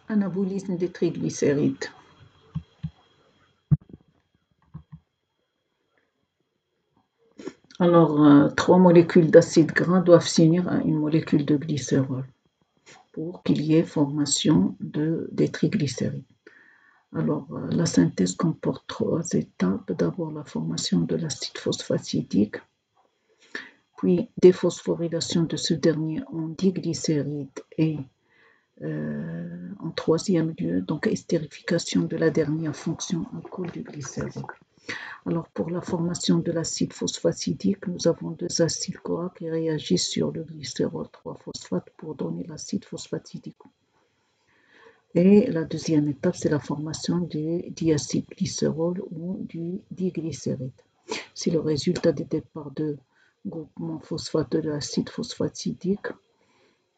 Anabolisme des triglycérides. Alors, 3 molécules d'acide gras doivent s'unir à une molécule de glycérol pour qu'il y ait formation des triglycérides. Alors, la synthèse comporte 3 étapes. D'abord, la formation de l'acide phosphatidique, puis déphosphorylation de ce dernier en diglycéride et en troisième lieu, donc estérification de la dernière fonction alcool du glycérol. Alors, pour la formation de l'acide phosphatidique, nous avons 2 acyl-CoA qui réagissent sur le glycérol 3-phosphate pour donner l'acide phosphatidique. Et la deuxième étape, c'est la formation du diacylglycérol ou du diglycéride. C'est le résultat des départs de groupement phosphate de l'acide phosphatidique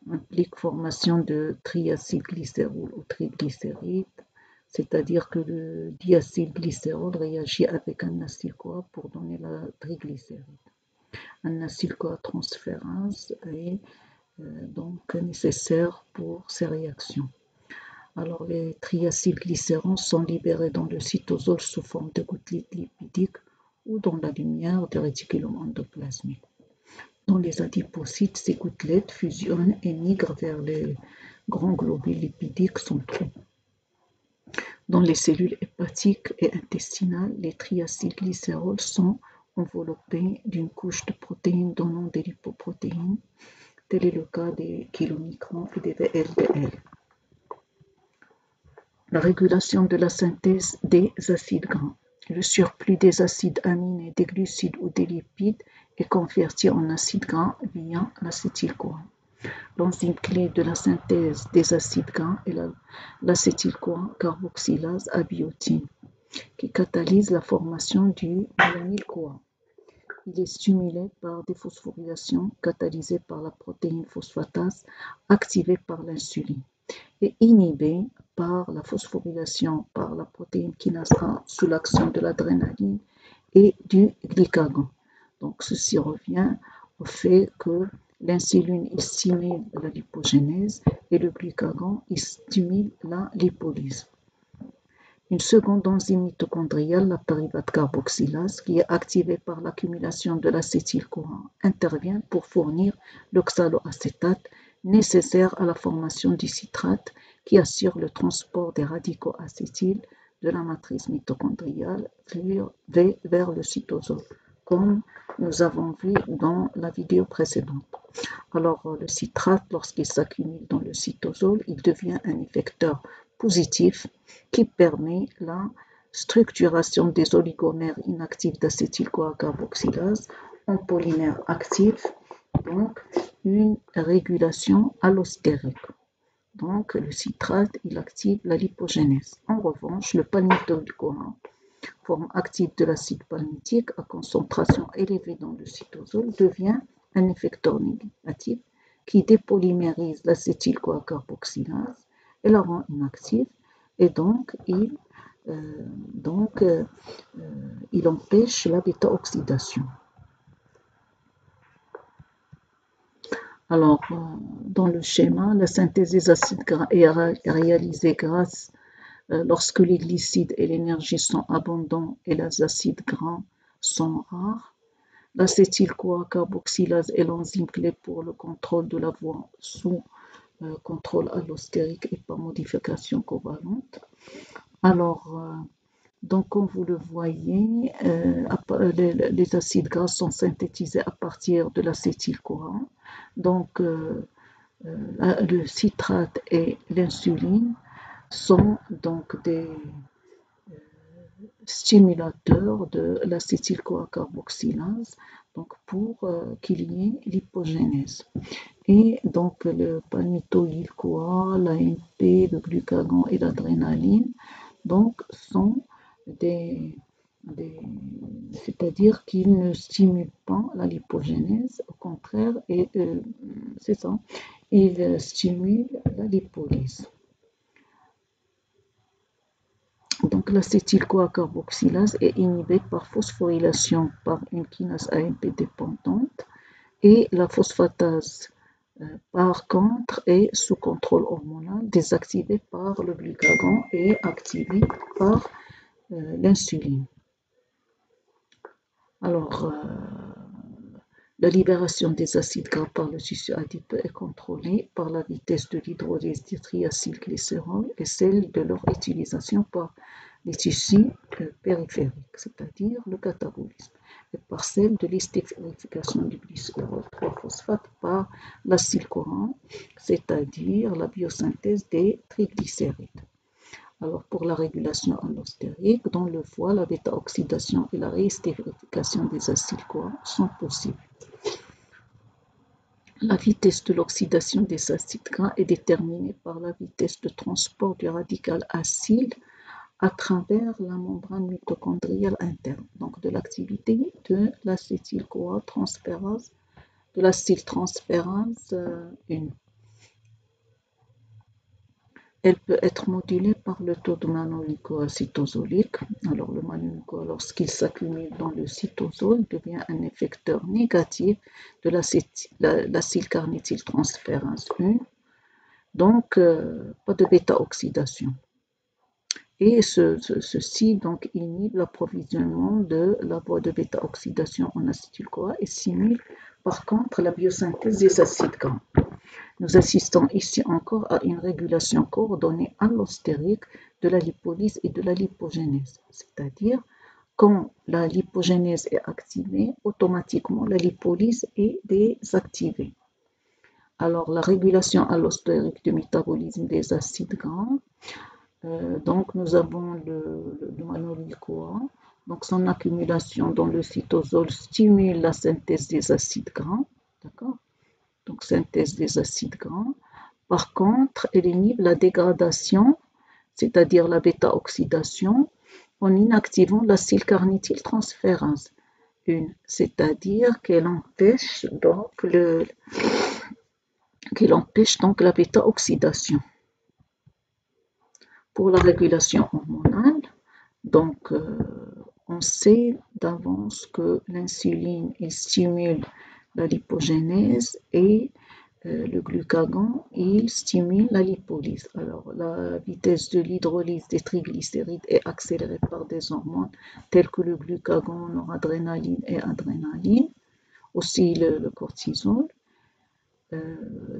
implique formation de triacylglycérol ou triglycéride, c'est-à-dire que le diacylglycérol réagit avec un acyl-CoA pour donner la triglycéride. Un acyl-CoA transférase est donc nécessaire pour ces réactions. Alors, les triacylglycérons sont libérés dans le cytosol sous forme de gouttelettes lipidiques ou dans la lumière du réticulum endoplasmique. Dans les adipocytes, ces gouttelettes fusionnent et migrent vers les grands globules lipidiques centraux. Dans les cellules hépatiques et intestinales, les triacylglycérols sont enveloppés d'une couche de protéines donnant des lipoprotéines. Tel est le cas des kilomicrons et des VLDL. La régulation de la synthèse des acides gras. Le surplus des acides aminés, des glucides ou des lipides est converti en acides gras via l'acétyl-CoA. L'enzyme clé de la synthèse des acides gras est l'acétyl-CoA carboxylase abiotine, qui catalyse la formation du mélanyle-CoA. Il est stimulé par déphosphorylation catalysée par la protéine phosphatase activée par l'insuline et inhibé par la phosphorylation par la protéine kinase A sous l'action de l'adrénaline et du glycagon. Donc ceci revient au fait que l'insuline stimule la lipogénèse et le glycagon stimule la lipolyse. Une seconde enzyme mitochondriale, la pyruvate carboxylase, qui est activée par l'accumulation de l'acétyl-CoA, intervient pour fournir l'oxaloacétate nécessaire à la formation du citrate qui assure le transport des radicaux acétyles de la matrice mitochondriale vers le cytosol, comme nous avons vu dans la vidéo précédente. Alors, le citrate, lorsqu'il s'accumule dans le cytosol, il devient un effecteur positif qui permet la structuration des oligomères inactifs d'acétyl-CoA carboxylase en polymères actifs, donc une régulation allostérique. Donc, le citrate, il active la lipogénèse. En revanche, le palmitoyl-CoA, forme active de l'acide palmitique à concentration élevée dans le cytosol, devient un effecteur négatif qui dépolymérise l'acétyl-CoA carboxylase et la rend inactive, et donc il empêche la bêta-oxydation. Alors, dans le schéma, la synthèse des acides gras est réalisée lorsque les glycides et l'énergie sont abondants et les acides gras sont rares. L'acétyl-CoA carboxylase est l'enzyme clé pour le contrôle de la voie sous contrôle allostérique et par modification covalente. Alors, donc comme vous le voyez, les acides gras sont synthétisés à partir de l'acétyl-CoA. Donc, le citrate et l'insuline sont donc des stimulateurs de l'acétyl-CoA carboxylase, donc pour qu'il y ait l'hypogénèse. Et donc le palmitoyl-CoA, l'AMP, le glucagon et l'adrénaline donc sont c'est-à-dire qu'ils ne stimulent pas la lipogénèse, au contraire, et c'est ça, ils stimulent la lipolyse. Donc l'acétyl-CoA carboxylase est inhibée par phosphorylation par une kinase AMP dépendante et la phosphatase Par contre, est sous contrôle hormonal, désactivé par le glucagon et activé par l'insuline. Alors, la libération des acides gras par le tissu adipeux est contrôlée par la vitesse de l'hydrolyse des triacylglycérols et celle de leur utilisation par les tissus périphériques, c'est-à-dire le catabolisme, et par celle de l'estérification du glycérol 3-phosphate par l'acylcourant, c'est-à-dire la biosynthèse des triglycérides. Alors pour la régulation allostérique, dans le foie, la bêta-oxydation et la réestérification des acyl-CoA sont possibles. La vitesse de l'oxydation des acides gras est déterminée par la vitesse de transport du radical acyle à travers la membrane mitochondriale interne, donc de l'activité de l'acétyl-CoA transférase, de l'acyltransférase 1. Elle peut être modulée par le taux de manonyl-CoA cytosolique. Alors le manonyl-CoA, lorsqu'il s'accumule dans le cytosol, devient un effecteur négatif de l'acylcarnityltransférase 1, donc pas de bêta-oxydation. Et ceci donc inhibe l'approvisionnement de la voie de bêta-oxydation en acétyl-CoA et stimule par contre la biosynthèse des acides gras. Nous assistons ici encore à une régulation coordonnée allostérique de la lipolyse et de la lipogénèse, c'est-à-dire quand la lipogénèse est activée, automatiquement la lipolyse est désactivée. Alors la régulation allostérique du métabolisme des acides gras, donc nous avons le manonyl-CoA, donc son accumulation dans le cytosol stimule la synthèse des acides gras, d'accord ? Donc synthèse des acides gras. Par contre, elle inhibe la dégradation, c'est-à-dire la bêta-oxydation, en inactivant l'acylcarnityltransférase 1, c'est-à-dire qu'elle empêche donc la bêta-oxydation. Pour la régulation hormonale, donc on sait d'avance que l'insuline stimule la lipogénèse et le glucagon, il stimule la lipolyse. Alors, la vitesse de l'hydrolyse des triglycérides est accélérée par des hormones telles que le glucagon, noradrénaline et adrénaline, aussi le cortisol,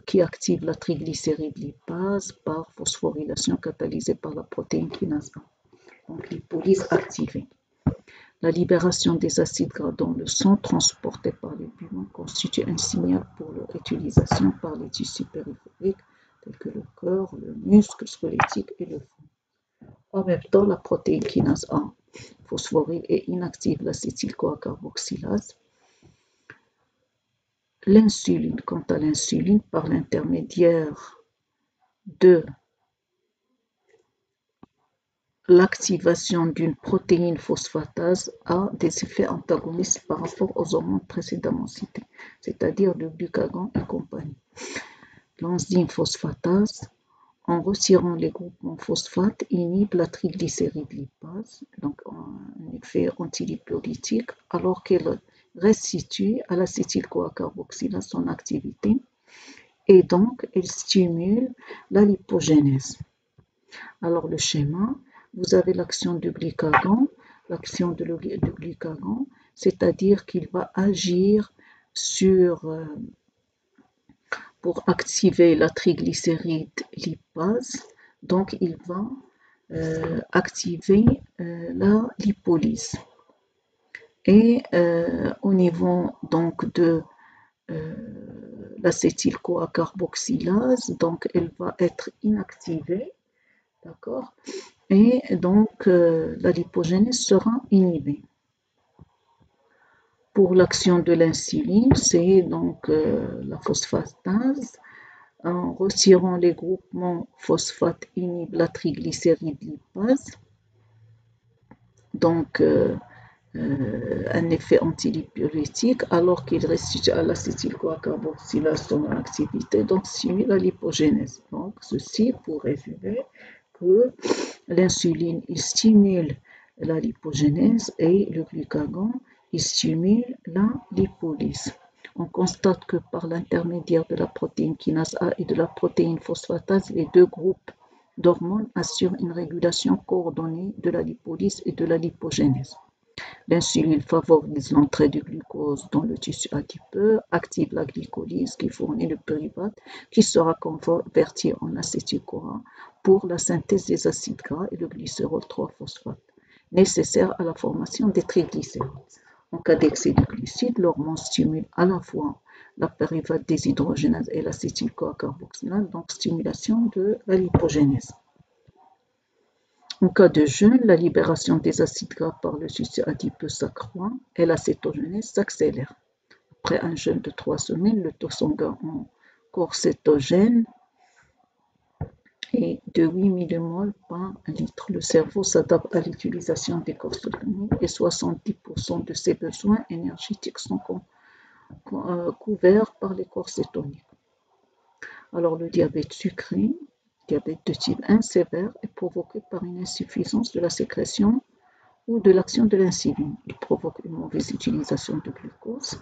qui active la triglycéride lipase par phosphorylation catalysée par la protéine kinase A. Donc, lipolyse activée. La libération des acides gras dans le sang transportés par les poumons constitue un signal pour leur utilisation par les tissus périphériques tels que le cœur, le muscle squelettique et le foie. En même temps, la protéine kinase A phosphoryle et inactive l'acétyl-CoA carboxylase. L'insuline, quant à l'insuline, par l'intermédiaire de l'activation d'une protéine phosphatase a des effets antagonistes par rapport aux hormones précédemment citées, c'est-à-dire le glucagon et compagnie. L'enzyme phosphatase, en retirant les groupements phosphate, inhibe la triglycéride lipase, donc un effet antilipolytique, alors qu'elle restitue à l'acétyl-CoA carboxylase son activité et donc elle stimule la lipogénèse. Alors le schéma, vous avez l'action du glucagon, c'est-à-dire qu'il va agir pour activer la triglycéride lipase, donc il va activer la lipolyse. Et au niveau donc de l'acétyl-CoA carboxylase, donc elle va être inactivée, d'accord ? Et donc la lipogénèse sera inhibée. Pour l'action de l'insuline, c'est donc la phosphatase. En retirant les groupements phosphate inhibe la triglycéride lipase. Donc un effet antilipolytique alors qu'il restitue à l'acétyl-CoA carboxylase son activité, donc stimule la lipogénèse. Donc ceci pour résumer que l'insuline il stimule la lipogénèse et le glucagon il stimule la lipolyse. On constate que par l'intermédiaire de la protéine kinase A et de la protéine phosphatase, les deux groupes d'hormones assurent une régulation coordonnée de la lipolyse et de la lipogénèse. L'insuline favorise l'entrée du glucose dans le tissu adipeux, active la glycolyse qui fournit le pyruvate qui sera converti en acétyl-CoA pour la synthèse des acides gras et le glycérol 3-phosphate, nécessaires à la formation des triglycérides. En cas d'excès de glucides, l'hormone stimule à la fois la pyruvate déshydrogénase et l'acétyl-CoA carboxylate, donc stimulation de la lipogénèse. En cas de jeûne, la libération des acides gras par le tissu adipeux s'accroît et l'acétogénèse s'accélère. Après un jeûne de 3 semaines, le taux sanguin en corps cétogène est de 8 mmol par litre. Le cerveau s'adapte à l'utilisation des corps cétogènes et 70% de ses besoins énergétiques sont couverts par les corps cétoniques. Alors le diabète sucré, diabète de type 1 sévère, est provoqué par une insuffisance de la sécrétion ou de l'action de l'insuline. Il provoque une mauvaise utilisation de glucose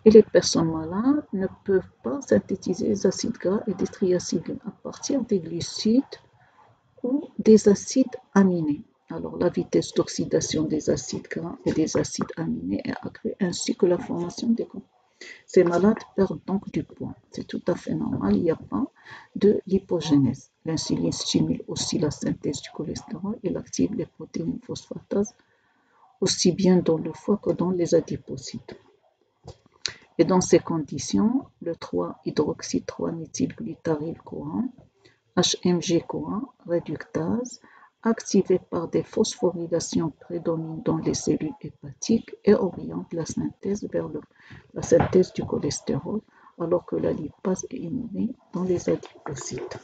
et les personnes malades ne peuvent pas synthétiser les acides gras et des triacides à partir des glucides ou des acides aminés. Alors la vitesse d'oxydation des acides gras et des acides aminés est accrue ainsi que la formation des groupes. Ces malades perdent donc du poids. C'est tout à fait normal, il n'y a pas de lipogénèse. L'insuline stimule aussi la synthèse du cholestérol et active les protéines phosphatases aussi bien dans le foie que dans les adipocytes. Et dans ces conditions, le 3-hydroxy-3-méthylglutaryl-CoA, HMG-CoA réductase, activé par des phosphorylations prédomine dans les cellules hépatiques et oriente la synthèse vers la synthèse du cholestérol, alors que la lipase est inhibée dans les adipocytes.